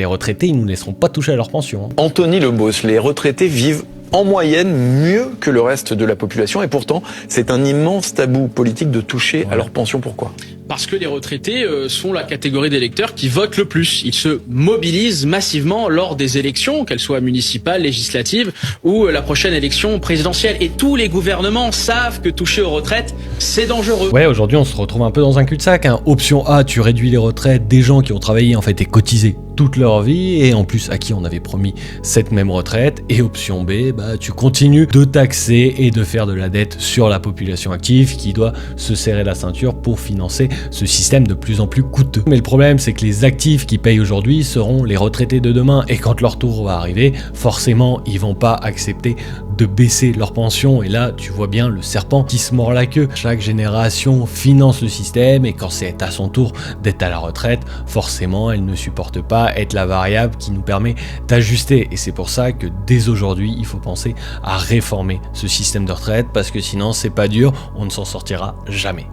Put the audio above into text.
Les retraités, ils ne nous laisseront pas toucher à leur pension. Anthony Lebos, les retraités vivent en moyenne mieux que le reste de la population et pourtant c'est un immense tabou politique de toucher à leur pension. Pourquoi ? Parce que les retraités sont la catégorie d'électeurs qui votent le plus. Ils se mobilisent massivement lors des élections, qu'elles soient municipales, législatives ou la prochaine élection présidentielle. Et tous les gouvernements savent que toucher aux retraites, c'est dangereux. Ouais, aujourd'hui on se retrouve un peu dans un cul-de-sac. Option A, tu réduis les retraites des gens qui ont travaillé en fait et cotisé toute leur vie et en plus à qui on avait promis cette même retraite. Et option B, tu continues de taxer et de faire de la dette sur la population active qui doit se serrer la ceinture pour financer ce système de plus en plus coûteux. Mais le problème, c'est que les actifs qui payent aujourd'hui seront les retraités de demain et quand leur tour va arriver, forcément, ils vont pas accepter de baisser leur pension et là, tu vois bien le serpent qui se mord la queue. Chaque génération finance le système et quand c'est à son tour d'être à la retraite, forcément, elle ne supporte pas être la variable qui nous permet d'ajuster et c'est pour ça que dès aujourd'hui, il faut penser à réformer ce système de retraite parce que sinon, c'est pas dur, on ne s'en sortira jamais.